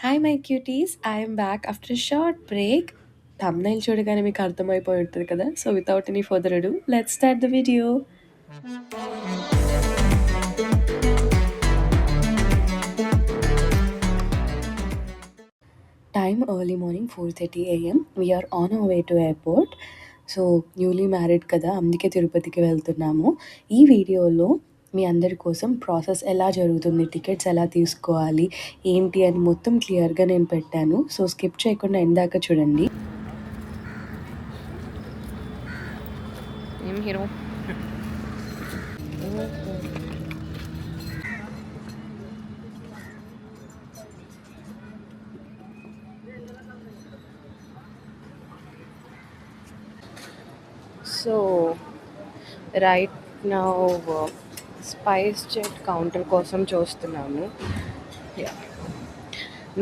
Hi my cuties, I'm back after short break. thumbnail చూడగానే మీకు అర్థమైపోయి ఉంటుంది కదా. So without any further ado, let's start the video. Time early morning 4:30 AM. We're on our way to airport. So newly married కదా, అందుకే తిరుపతికి వెళ్తున్నాము. ఈ వీడియోలో మీ అందరి కోసం ప్రాసెస్ ఎలా జరుగుతుంది, టికెట్స్ ఎలా తీసుకోవాలి, ఏంటి అని మొత్తం క్లియర్గా నేను పెట్టాను. సో స్కిప్ చేయకుండా ఇందాక చూడండి. ఏం hero so right now spice jet counter కోసం చూస్తున్నాము.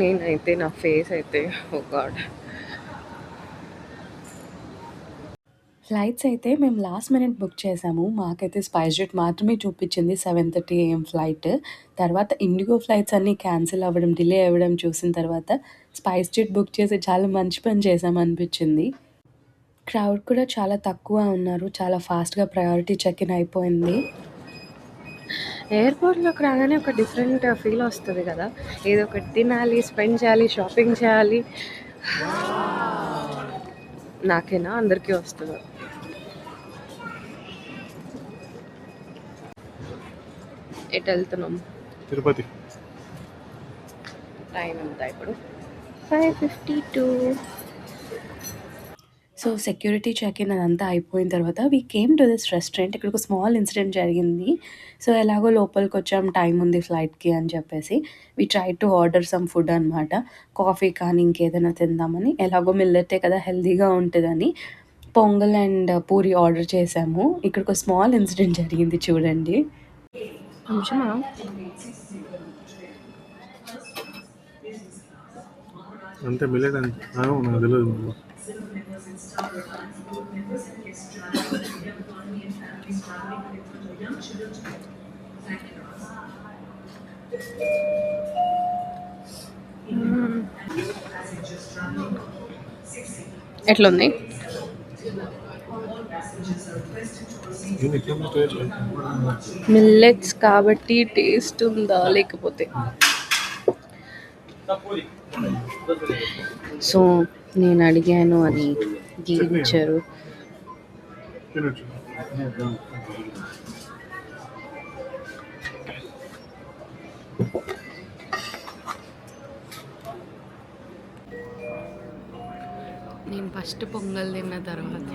నేనైతే నా ఫేస్ అయితే ఓ గాడ్. ఫ్లైట్స్ అయితే మేము లాస్ట్ మినిట్ బుక్ చేసాము. మాకైతే స్పైస్ జెట్ మాత్రమే చూపించింది 7:30 AM ఫ్లైట్. తర్వాత ఇండిగో ఫ్లైట్స్ అన్నీ క్యాన్సిల్ అవ్వడం, డిలే అవ్వడం చూసిన తర్వాత స్పైస్ జెట్ బుక్ చేసి చాలా మంచి పని చేసామనిపించింది. క్రౌడ్ కూడా చాలా తక్కువ ఉన్నారు. చాలా ఫాస్ట్గా ప్రయారిటీ చెక్ ఇన్ అయిపోయింది. ఎయిర్పోర్ట్లోకి రాగానే ఒక డిఫరెంట్ ఫీల్ వస్తుంది కదా. ఏదో ఒకటి తినాలి, స్పెండ్ చేయాలి, షాపింగ్ చేయాలి. నాకేనా, అందరికీ వస్తుంది. ఎటు వెళ్తున్నాం? తిరుపతి. టైం ఎంత ఇప్పుడు? 5:52. సో సెక్యూరిటీ చెక్ ఇన్ అదంతా అయిపోయిన తర్వాత we came to this restaurant. ఇక్కడ ఒక స్మాల్ ఇన్సిడెంట్ జరిగింది. సో ఎలాగో లోపలికి వచ్చాం, టైం ఉంది ఫ్లైట్కి అని చెప్పేసి we try to order some food అనమాట. కాఫీ కానీ ఇంకేదైనా తిందామని, ఎలాగో మిల్లెటే కదా హెల్తీగా ఉంటుందని పొంగల్ అండ్ పూరి ఆర్డర్ చేసాము. ఇక్కడ ఒక స్మాల్ ఇన్సిడెంట్ జరిగింది చూడండి. నిమిషమా? అంతే మిల్లెట్ అంతే నాకు తెలియదు. ఎట్లుంది? మిల్లెట్స్ కాబట్టి టేస్ట్ ఉందా లేకపోతే? సో నేను అడిగాను అని గీ ఇచ్చారు. నేను ఫస్ట్ పొంగల్ తిన్న తర్వాత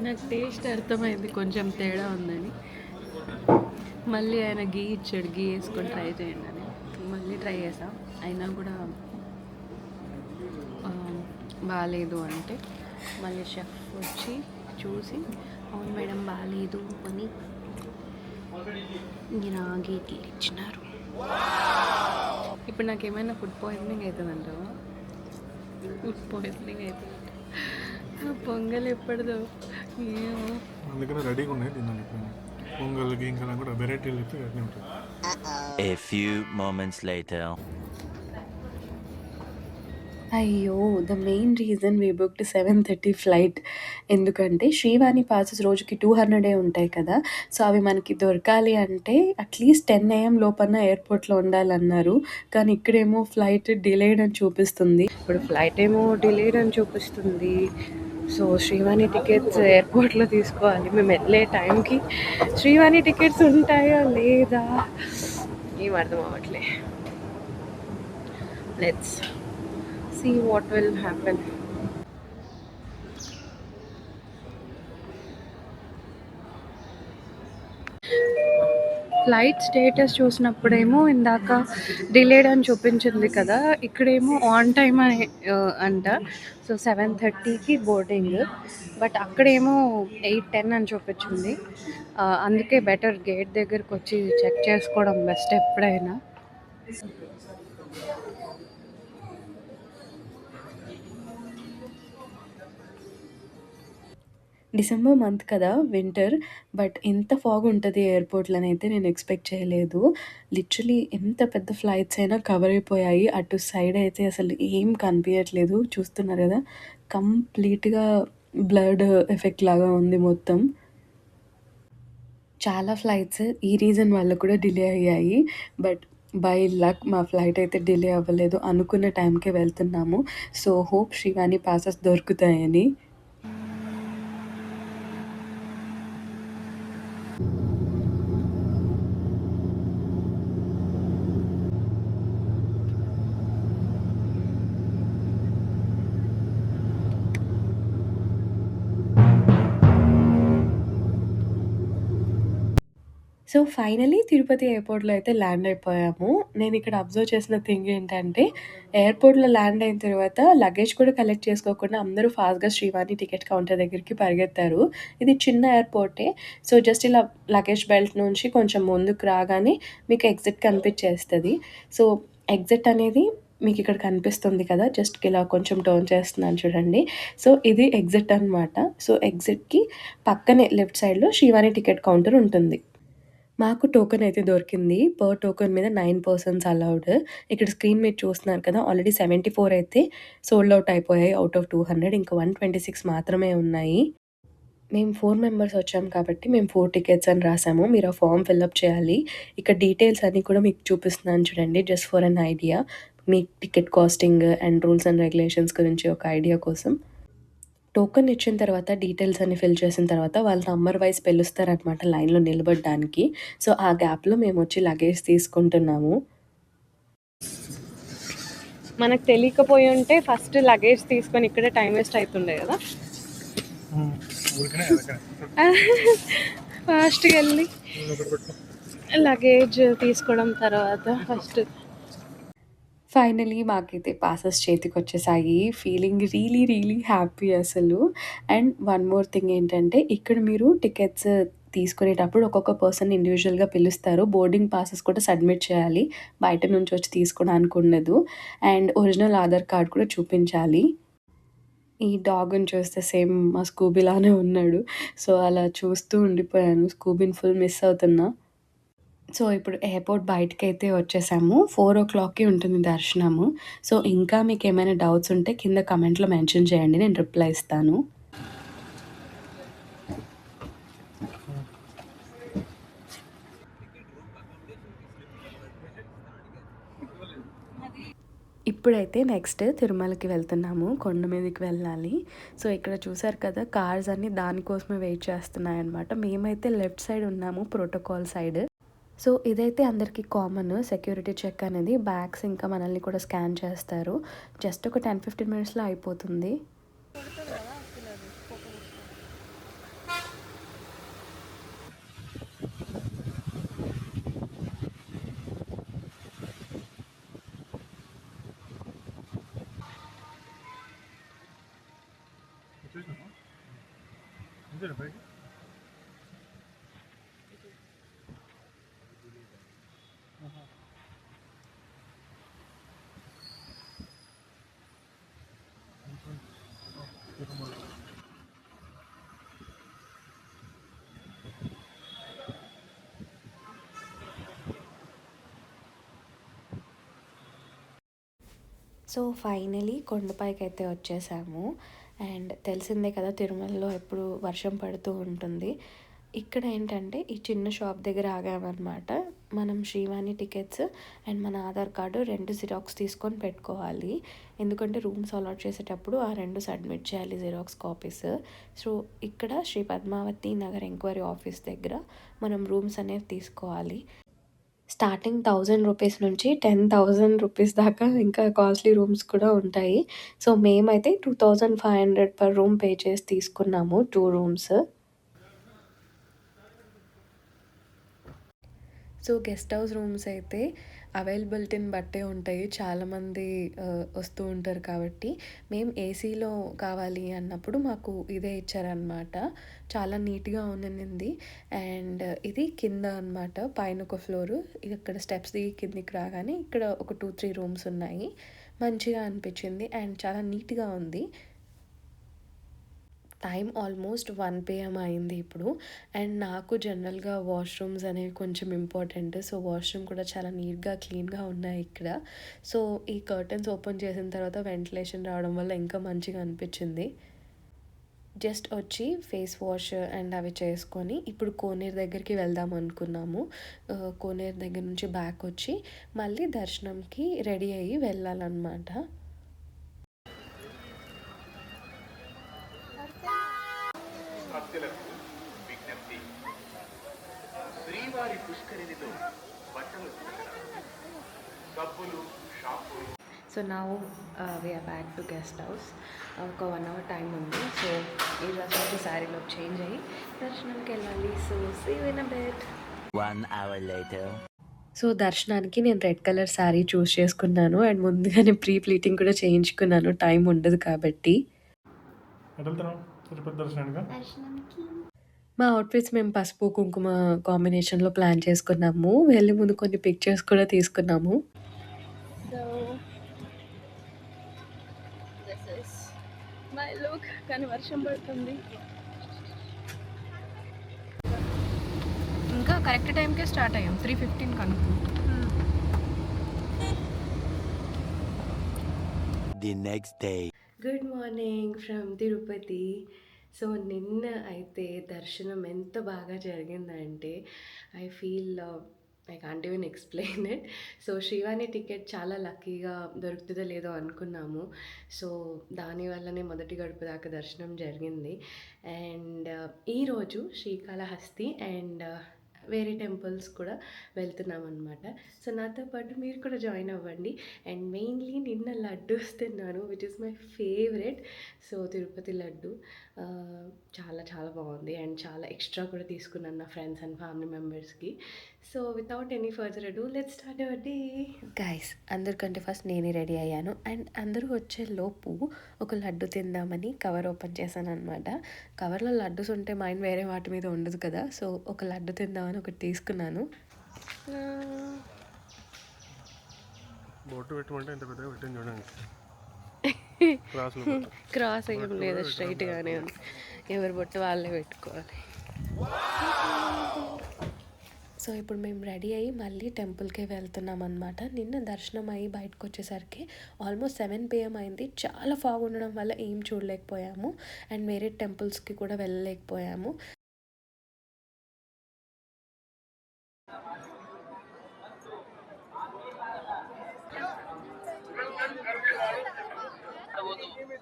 నాకు టేస్ట్ అర్థమైంది కొంచెం తేడా ఉందని. మళ్ళీ ఆయన గీ ఇచ్చాడు, గీ వేసుకొని ట్రై చేయండి అని. మళ్ళీ ట్రై చేసా, అయినా కూడా బాగాలేదు అంటే మళ్ళీ షెఫ్ వచ్చి చూసి అవును మేడం బాగాలేదు అని రాగి ఇడ్లీ ఇచ్చినారు. ఇప్పుడు నాకు ఏమైనా ఫుడ్ పాయిజనింగ్ అవుతుందంటావా? ఫుడ్ పాయిజనింగ్ అవుతుంది. పొంగల్ ఎప్పటిదో ఏమో, అందుకనే రెడీగా ఉన్నాయి తిన్నాను. పొంగల్ గింగల్ కూడా వెరైటీలు అయితే అట్నే ఉంటుంది. A few moments later. అయ్యో, the main reason we booked 7:30 flight. ఎందుకంటే శ్రీవాణి పాసెస్ రోజుకి 200 ఉంటాయి కదా. సో అవి మనకి దొరకాలి అంటే అట్లీస్ట్ 10 AM లోపల ఎయిర్పోర్ట్లో ఉండాలన్నారు. కానీ ఇక్కడేమో ఫ్లైట్ డిలేడ్ అని చూపిస్తుంది. ఇప్పుడు ఫ్లైట్ ఏమో డిలేడ్ అని చూపిస్తుంది. సో శ్రీవాణి టికెట్స్ ఎయిర్పోర్ట్లో తీసుకోవాలి. మేము వెళ్ళే టైంకి శ్రీవాణి టికెట్స్ ఉంటాయా లేదా ఏం అర్థం అవ్వట్లే. Let's see what will happen. Flight status చూసినప్పుడేమో ఇందాక డిలేడ్ అని చూపించింది కదా, ఇక్కడేమో ఆన్ టైమ్ అని అంట. సో 7:30కి బోర్డింగ్, బట్ అక్కడేమో 8:10 అని చూపించింది. అందుకే బెటర్ గేట్ దగ్గరకు వచ్చి చెక్ చేసుకోవడం బెస్ట్ ఎప్పుడైనా. డిసెంబర్ మంత్ కదా! వింటర్. బట్ ఇంత ఫాగ్ ఉంటది ఎయిర్‌పోర్ట్‌లోనైతే నేను ఎక్స్‌పెక్ట్ చేయలేదు. లిటరల్లీ ఎంత పెద్ద ఫ్లైట్స్ అయినా కవర్ అయిపోయాయి. అటు సైడ్ అయితే అసలు ఏం కనిపియట్లేదు. చూస్తున్నారు గదా! కంప్లీట్‌గా బ్లర్డ్ ఎఫెక్ట్ లాగా ఉంది మొత్తం. చాలా ఫ్లైట్స్ ఈ రీజన్ వల్ల కూడా డిలే అయ్యాయి. బట్ బై లక్ మా ఫ్లైట్ అయితే డిలే అవ్వలేదు. అనుకున్న టైంకే వెళ్తున్నాము. సో, హోప్ శ్రీవాణి పాసెస్ దొరుకుతాయని. సో, ఫైనల్లీ తిరుపతి ఎయిర్‌పోర్ట్‌లో అయితే ల్యాండ్ అయిపోయాము. నేనిక్కడ అబ్జర్వ్ చేసిన థింగ్ ఏంటంటే, ఎయిర్‌పోర్ట్‌లో ల్యాండ్ అయిన తర్వాత లగేజ్ కూడా కలెక్ట్ చేసుకోకుండా అందరూ ఫాస్ట్‌గా శ్రీవాణి టికెట్ కౌంటర్ దగ్గరికి పరిగెత్తారు. ఇది చిన్న ఎయిర్‌పోర్టే. సో, జస్ట్ ఇలా లగేజ్ బెల్ట్ నుంచి కొంచెం ముందుకు రాగానే మీకు ఎగ్జిట్ కనిపిచ్చేస్తది. సో, ఎగ్జిట్ అనేది మీకిక్కడ కనిపిస్తుంది కదా! జస్ట్ ఇలా కొంచెం టర్న్ చేస్తున్నాను చూడండి. సో, ఇది ఎగ్జిట్ అనమాట. సో, ఎగ్జిట్‌కి పక్కనే లెఫ్ట్ సైడ్‌లో శ్రీవాణి టికెట్ కౌంటర్ ఉంటుంది. మాకు టోకెన్ అయితే దొరికింది. పర్ టోకెన్ మీద 9 పర్సన్స్ అలౌడ్. ఇక్కడ స్క్రీన్ మీద చూస్తున్నారు కదా! ఆల్రెడీ 74 అయితే సోల్డ్ ఔట్ అయిపోయాయి ఔట్ ఆఫ్ 200. ఇంకా 126 మాత్రమే ఉన్నాయి. మేము 4 మెంబర్స్ వచ్చాం కాబట్టి మేము 4 టికెట్స్ అని రాసాము. మీరు ఆ ఫార్మ్ ఫిలప్ చేయాలి. ఇక్కడ డీటెయిల్స్ అన్నీ కూడా మీకు చూపిస్తున్నాను చూడండి. Just for an idea. మీ ticket costing and rules and regulations గురించి ఒక ఐడియా కోసం. టోకెన్ ఇచ్చిన తర్వాత డీటెయిల్స్ అన్ని ఫిల్ చేసిన తర్వాత వాళ్ళ నంబర్ వైస్ పిలుస్తారనమాట లైన్‌లో నిలబడడానికి. సో, ఆ గ్యాప్‌లో మేమొచ్చి లగేజ్ తీసుకుంటున్నాము. మనకు తెలియకపోయి ఉంటే ఫస్ట్ లగేజ్ తీసుకొని ఇక్కడే టైం వేస్ట్ అవుతుండే కదా. ఊరికనే కదా ఫాస్ట్‌గా వెళ్ళి ఒకటి పెట్టుకో. లగేజ్ తీసుకోవడం తర్వాత ఫస్ట్ ఫైనల్లీ మాకైతే పాసెస్ చేతికొచ్చేసాయి. ఫీలింగ్ రియలీ, రియలీ హ్యాపీ అసలు. అండ్ వన్ మోర్ థింగ్ ఏంటంటే, ఇక్కడ మీరు టికెట్స్ తీసుకునేటప్పుడు ఒక్కొక్క పర్సన్‌ని ఇండివిడ్యువల్‌గా పిలుస్తారు. బోర్డింగ్ పాసెస్ కూడా సబ్మిట్ చేయాలి. బయట నుంచి వచ్చి తీసుకోవడానికి ఉండదు. అండ్ ఒరిజినల్ ఆధార్ కార్డ్ కూడా చూపించాలి. ఈ డాగ్‌ని చూస్తే సేమ్ మా స్కూబీ లానే ఉన్నాడు. సో, అలా చూస్తూ ఉండిపోయాను. స్కూబీని ఫుల్ మిస్ అవుతున్నా. సో, ఇప్పుడు ఎయిర్‌పోర్ట్ బయటికైతే వచ్చేసాము. 4:00కి ఉంటుంది దర్శనము. సో, ఇంకా మీకేమైనా డౌట్స్ ఉంటే కింద కామెంట్‌లో మెన్షన్ చేయండి. నేను రిప్లై ఇస్తాను. ఇప్పుడైతే నెక్స్ట్ తిరుమలకి వెళ్తున్నాము. కొండ మీదకి వెళ్ళాలి. సో, ఇక్కడ చూసారు కదా! కార్స్ అన్నీ దానికోసమే వెయిట్ చేస్తున్నాయన్నమాట. మేమైతే లెఫ్ట్ సైడ్ ఉన్నాము ప్రోటోకాల్ సైడ్. సో, ఇదైతే అందరికీ కామన్ సెక్యూరిటీ చెక్ అనేది. బ్యాగ్స్ ఇంకా మనల్ని కూడా స్కాన్ చేస్తారు. జస్ట్ ఒక 10, 15 మినిట్స్‌లో అయిపోతుంది. వచ్చేసినామా? అంతేనా పైకి? సో, ఫైనలీ కొండపైకైతే వచ్చేసాము. అండ్ తెలిసిందే కదా! తిరుమలలో ఎప్పుడు వర్షం పడుతూ ఉంటుంది. ఇక్కడ ఏంటంటే ఈ చిన్న షాప్ దగ్గర ఆగామనమాట. మనం శ్రీవాణి టికెట్స్ అండ్ మన ఆధార్ కార్డు 2 జిరాక్స్ తీసుకొని పెట్టుకోవాలి. ఎందుకంటే రూమ్స్ అలాట్ చేసేటప్పుడు ఆ 2 సబ్మిట్ చేయాలి జిరాక్స్ కాపీస్. సో, ఇక్కడ శ్రీ పద్మావతి నగర్ ఎంక్వైరీ ఆఫీస్ దగ్గర మనం రూమ్స్ అనేవి తీసుకోవాలి. స్టార్టింగ్ 1000 రూపీస్ నుంచి 10,000 రూపీస్ దాకా ఇంకా కాస్ట్‌లీ రూమ్స్ కూడా ఉంటాయి. సో, మేమైతే 2500 పర్ రూమ్ పే చేసి తీసుకున్నాము 2 rooms. So, guest house rooms అయితే అవైలబిలిటీని బట్టే ఉంటాయి. చాలామంది వస్తూ ఉంటారు కాబట్టి, మేము ఏసీలో కావాలి అన్నప్పుడు మాకు ఇదే ఇచ్చారనమాట. చాలా నీట్‌గా ఉండింది. అండ్ ఇది కింద అనమాట. పైన ఒక ఫ్లోరు. ఇక్కడ స్టెప్స్ దిగి కిందికి రాగానే ఇక్కడ ఒక 2, 3 రూమ్స్ ఉన్నాయి. మంచిగా అనిపించింది అండ్ చాలా నీట్‌గా ఉంది. టైం ఆల్మోస్ట్ 1 PM అయింది ఇప్పుడు. అండ్ నాకు జనరల్‌గా వాష్‌రూమ్స్ అనేవి కొంచెం ఇంపార్టెంట్. సో, వాష్‌రూమ్ కూడా చాలా నీట్‌గా, క్లీన్‌గా ఉన్నాయి ఇక్కడ. సో, ఈ కర్టెన్స్ ఓపెన్ చేసిన తర్వాత వెంటిలేషన్ రావడం వల్ల ఇంకా మంచిగా అనిపించింది. జస్ట్ వచ్చి ఫేస్ వాష్ అండ్ అవి చేసుకొని ఇప్పుడు కోనేరు దగ్గరికి వెళ్దాం అనుకున్నాము. కోనేరు దగ్గర నుంచి బ్యాక్ వచ్చి మళ్ళీ దర్శనంకి రెడీ అయ్యి వెళ్ళాలన్నమాట. భక్తులకు విజ్ఞప్తి. శ్రీవారి పుష్కరిణిలో బట్టలు ఉతకడం, సబ్బులు, షాంపూలు. So now we are back to guest house. ఒక 1 hour టైం ఉంది. సో ఈ రోజు శారీలో చేంజ్ అయ్యి దర్శనంకి వెళ్ళాలి. So see you in a bit. 1 hour later. సో దర్శనానికి నేను రెడ్ కలర్ శారీ చూస్ చేసుకున్నాను. అండ్ ముందుగానే ప్రీ ప్లీటింగ్ కూడా చేయించుకున్నాను, టైం ఉండదు కాబట్టి. ఎటు వెళ్తున్నావు తిరుపతి దర్శనానికా? మా అవుట్ఫిట్స్ మేము పసుపు కుంకుమ కాంబినేషన్లో ప్లాన్ చేసుకున్నాము. వెళ్ళే ముందు కొన్ని పిక్చర్స్ కూడా తీసుకున్నాము. So this is my look. కానీ వర్షం పడుతుంది. ఇంకా కరెక్ట్ టైంకే స్టార్ట్ అయ్యాం, 3:15 కనుక. The next day. Good morning from Tirupati. So నిన్న అయితే దర్శనం ఎంత బాగా జరిగిందంటే I feel I can't even explain it. So Srivani ticket చాలా లక్కీగా దొరుకుతుందో లేదో అనుకున్నాము. సో దానివల్లనే మొదటి గడుపు దాకా దర్శనం జరిగింది. అండ్ ఈరోజు శ్రీకాళహస్తి అండ్ వేరే టెంపుల్స్ కూడా వెళ్తున్నాం అనమాట. సో నాతో పాటు మీరు కూడా జాయిన్ అవ్వండి. అండ్ మెయిన్లీ నిన్న లడ్డూస్ తిన్నాను, which is my favourite. So Tirupati laddu చాలా చాలా బాగుంది. అండ్ చాలా ఎక్స్ట్రా కూడా తీసుకున్నాను నా ఫ్రెండ్స్ అండ్ ఫ్యామిలీ మెంబర్స్కి. So without any further ado let's start our day. Guys, అందరికంటే ఫస్ట్ నేనే రెడీ అయ్యాను. అండ్ అందరూ వచ్చే లోపు ఒక లడ్డు తిందామని కవర్ ఓపెన్ చేశాను అనమాట. కవర్లో లడ్డూస్ ఉంటే మైండ్ వేరే వాటి మీద ఉండదు కదా. సో ఒక లడ్డు తిందామని ఒకటి తీసుకున్నాను. బొట్టు పెట్టమంటే ఇంత పెద్దగా పెట్టింది చూడండి. క్రాస్లో క్రాస్ ఏం లేదు, స్ట్రైట్గానే ఉంది. ఎవరి బొట్టు వాళ్ళే పెట్టుకోవాలి. సో ఇప్పుడు మేము రెడీ అయ్యి మళ్ళీ టెంపుల్కే వెళ్తున్నాం అనమాట. నిన్న దర్శనం అయ్యి బయటకు వచ్చేసరికి ఆల్మోస్ట్ 7 PM అయింది. చాలా ఫాగ్ ఉండడం వల్ల ఏం చూడలేకపోయాము. అండ్ వేరే టెంపుల్స్కి కూడా వెళ్ళలేకపోయాము.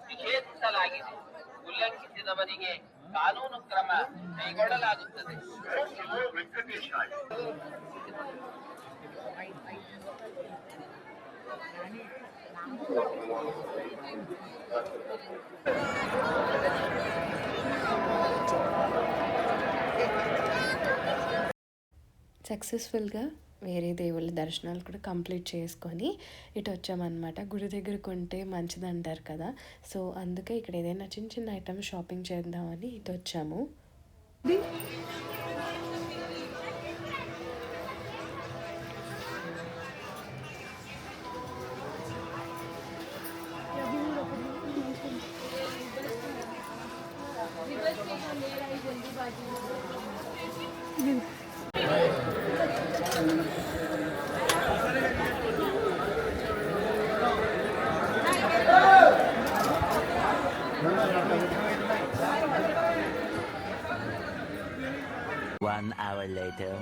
ನಿಷೇಧಿಸಲಾಗಿದೆ. ಉಲ್ಲಂಘಿಸಿದವರಿಗೆ ಕಾನೂನು ಕ್ರಮ ಕೈಗೊಳ್ಳಲಾಗುತ್ತದೆ. సక్సెస్ఫుల్గా వేరే దేవుళ్ళ దర్శనాలు కూడా కంప్లీట్ చేసుకొని ఇటు వచ్చామన్నమాట. గుడి దగ్గర కొంటే మంచిది అంటారు కదా. సో అందుకే ఇక్కడ ఏదైనా చిన్న చిన్న ఐటమ్స్ షాపింగ్ చేద్దామని ఇటు వచ్చాము. One hour later.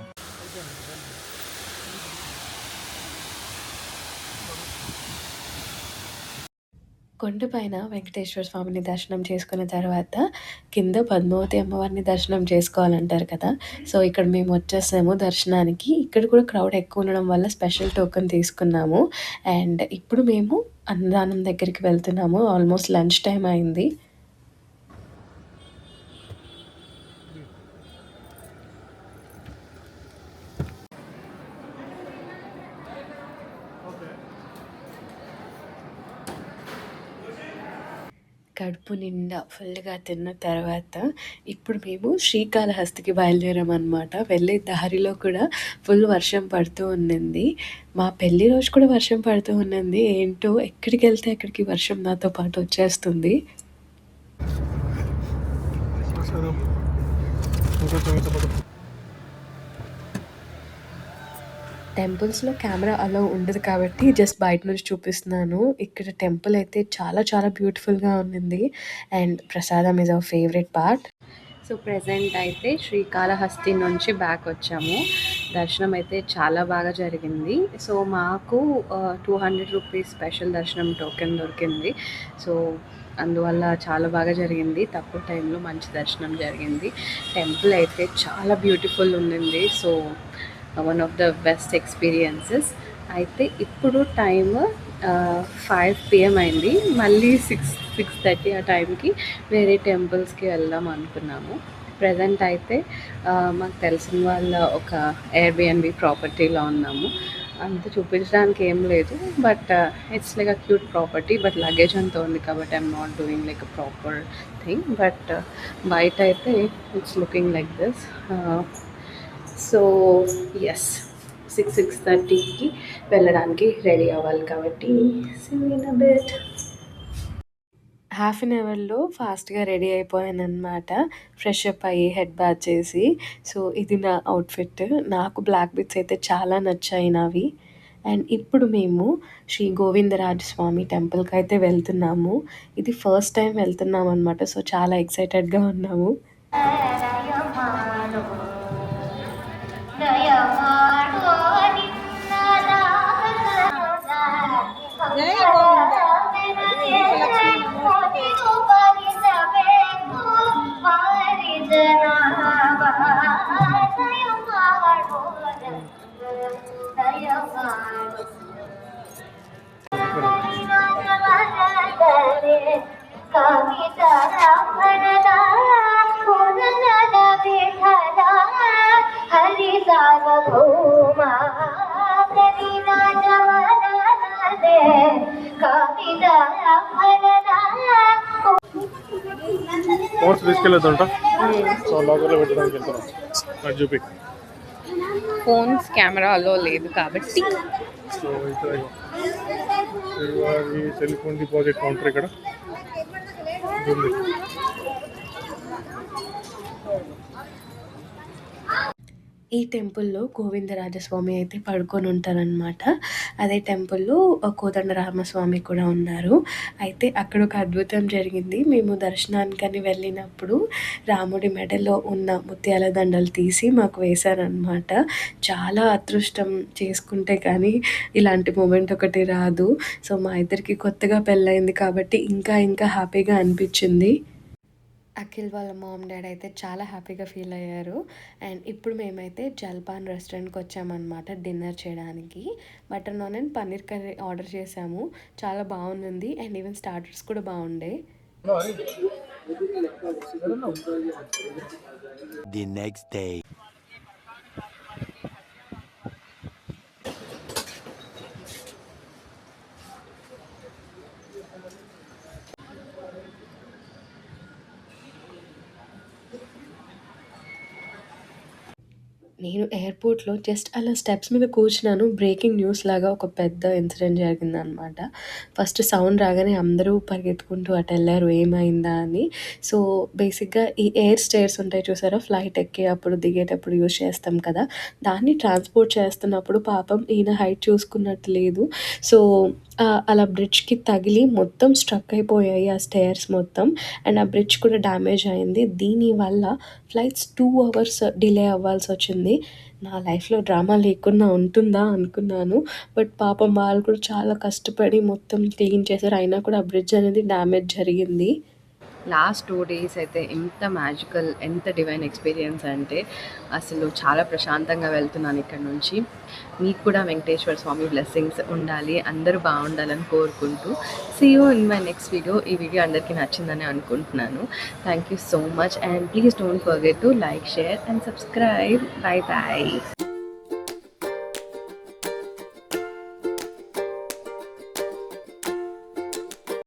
కొండపైన వెంకటేశ్వర స్వామిని దర్శనం చేసుకున్న తర్వాత కింద పద్మావతి అమ్మవారిని దర్శనం చేసుకోవాలంటారు కదా. సో ఇక్కడ మేము వచ్చేసాము దర్శనానికి. ఇక్కడ కూడా క్రౌడ్ ఎక్కువ ఉండడం వల్ల స్పెషల్ టోకెన్ తీసుకున్నాము. అండ్ ఇప్పుడు మేము అన్నదానం దగ్గరికి వెళ్తున్నాము. ఆల్మోస్ట్ లంచ్ టైం అయింది. కడుపు నిండా ఫుల్గా తిన్న తర్వాత ఇప్పుడు మేము శ్రీకాళహస్తికి బయలుదేరామన్నమాట. వెళ్ళే దారిలో కూడా ఫుల్ వర్షం పడుతూ ఉన్నింది. మా పెళ్లి రోజు కూడా వర్షం పడుతూ ఉన్నింది. ఏంటో ఎక్కడికి వెళ్తే అక్కడికి వర్షం నాతో పాటు వచ్చేస్తుంది. టెంపుల్స్‌లో కెమెరా అలో ఉండదు కాబట్టి జస్ట్ బయట నుంచి చూపిస్తున్నాను. ఇక్కడ టెంపుల్ అయితే చాలా చాలా బ్యూటిఫుల్‌గా ఉండింది. అండ్ ప్రసాదం is our favourite part. So present అయితే శ్రీకాళహస్తి నుంచి బ్యాక్ వచ్చాము. దర్శనం అయితే చాలా బాగా జరిగింది. సో మాకు 200 రూపీస్ స్పెషల్ దర్శనం టోకెన్ దొరికింది. సో అందువల్ల చాలా బాగా జరిగింది. తక్కువ టైంలో మంచి దర్శనం జరిగింది. టెంపుల్ అయితే చాలా బ్యూటిఫుల్ ఉండింది. So one of the best experiences. అయితే ఇప్పుడు టైమ్ 5 PM అయింది. మళ్ళీ 6:30 ఆ టైంకి వేరే టెంపుల్స్కి వెళ్దాం అనుకున్నాము. ప్రజెంట్ అయితే మాకు తెలిసిన వాళ్ళ ఒక ఎయిర్బిఎన్బి ప్రాపర్టీలో ఉన్నాము. అంత చూపించడానికి ఏం లేదు, but it's like a cute property. But luggage అంతా ఉంది కాబట్టి I'm not doing like a proper thing. But బయట అయితే it's looking like this. So ఎస్ 6:30కి వెళ్ళడానికి రెడీ అవ్వాలి కాబట్టి see you in a bit. Half an అవర్‌లో ఫాస్ట్‌గా రెడీ అయిపోయాననమాట. ఫ్రెష్ అప్ అయ్యి హెడ్ బాత్ చేసి. సో ఇది నా అవుట్‌ఫిట్. నాకు బ్లాక్ బీడ్స్ అయితే చాలా నచ్చాయి నావి. అండ్ ఇప్పుడు మేము శ్రీ గోవిందరాజస్వామి టెంపుల్‌కి అయితే వెళ్తున్నాము. ఇది ఫస్ట్ టైం వెళ్తున్నామనమాట. సో చాలా ఎక్సైటెడ్‌గా ఉన్నాము. ఫోన్స్ తీసుకెళ్ళొద్దంట. సో లాకర్లో పెట్టడానికి వెళ్తున్నాం. అది చూపి. ఫోన్స్ కెమెరాలో లేదు కాబట్టి. సో ఇక్కడ సెల్ ఫోన్ డిపాజిట్ కౌంటర్ ఇక్కడ ఉంది. ఈ టెంపుల్‌లో గోవిందరాజస్వామి అయితే పడుకొని ఉంటారనమాట. అదే టెంపుల్‌లో కోదండరామస్వామి కూడా ఉన్నారు. అయితే అక్కడ ఒక అద్భుతం జరిగింది. మేము దర్శనానికని వెళ్ళినప్పుడు రాముడి మెడలో ఉన్న ముత్యాల దండలు తీసి మాకు వేశారనమాట. చాలా అదృష్టం చేసుకుంటే కానీ ఇలాంటి మూమెంట్ ఒకటి రాదు. సో మా ఇద్దరికి కొత్తగా పెళ్ళయింది కాబట్టి ఇంకా ఇంకా హ్యాపీగా అనిపించింది. అఖిల్ వాళ్ళ మామ్ డాడ్ అయితే చాలా హ్యాపీగా ఫీల్ అయ్యారు. అండ్ ఇప్పుడు మేమైతే జల్పాన్ రెస్టారెంట్కి వచ్చామన్నమాట డిన్నర్ చేయడానికి. Mutton non and paneer curry order చేసాము. చాలా బాగుంది. అండ్ ఈవెన్ స్టార్టర్స్ కూడా బాగుండే. The next day. నేను ఎయిర్‌పోర్ట్‌లో జస్ట్ అలా స్టెప్స్ మీద కూర్చున్నాను. బ్రేకింగ్ న్యూస్ లాగా ఒక పెద్ద ఇన్సిడెంట్ జరిగిందనమాట. ఫస్ట్ సౌండ్ రాగానే అందరూ పరిగెత్తుకుంటూ అటెళ్లారు ఏమైందా అని. సో బేసిక్‌గా ఈ ఎయిర్ స్టేర్స్ ఉంటాయి చూసారా? ఫ్లైట్ ఎక్కేటప్పుడు, దిగేటప్పుడు యూజ్ చేస్తాం కదా! దాన్ని ట్రాన్స్‌పోర్ట్ చేస్తున్నప్పుడు పాపం ఈయన హైట్ చూసుకున్నట్టు లేదు. సో అలా బ్రిడ్జ్‌కి తగిలి మొత్తం స్ట్రక్ అయిపోయాయి ఆ స్టేర్స్ మొత్తం. అండ్ ఆ బ్రిడ్జ్ కూడా డ్యామేజ్ అయింది. దీనివల్ల ఫ్లైట్స్ 2 అవర్స్ డిలే అవ్వాల్సొచ్చింది. నా లైఫ్‌లో డ్రామా లేకుండా ఉంటుందా అనుకున్నాను. బట్ పాపం వాళ్ళు కూడా చాలా కష్టపడి మొత్తం క్లీన్ చేశారు. అయినా కూడా ఆ బ్రిడ్జ్ అనేది డ్యామేజ్ జరిగింది. లాస్ట్ 2 డేస్ అయితే ఎంత మ్యాజికల్, ఎంత డివైన్ ఎక్స్పీరియన్స్ అంటే అసలు చాలా ప్రశాంతంగా వెళ్తున్నాను ఇక్కడ నుంచి. మీకు కూడా వెంకటేశ్వర స్వామి బ్లెస్సింగ్స్ ఉండాలి, అందరూ బాగుండాలని కోరుకుంటూ see you in my next video. ఈ వీడియో అందరికీ నచ్చిందని అనుకుంటున్నాను. Thank you so much and please don't forget to like, share and subscribe. Bye bye.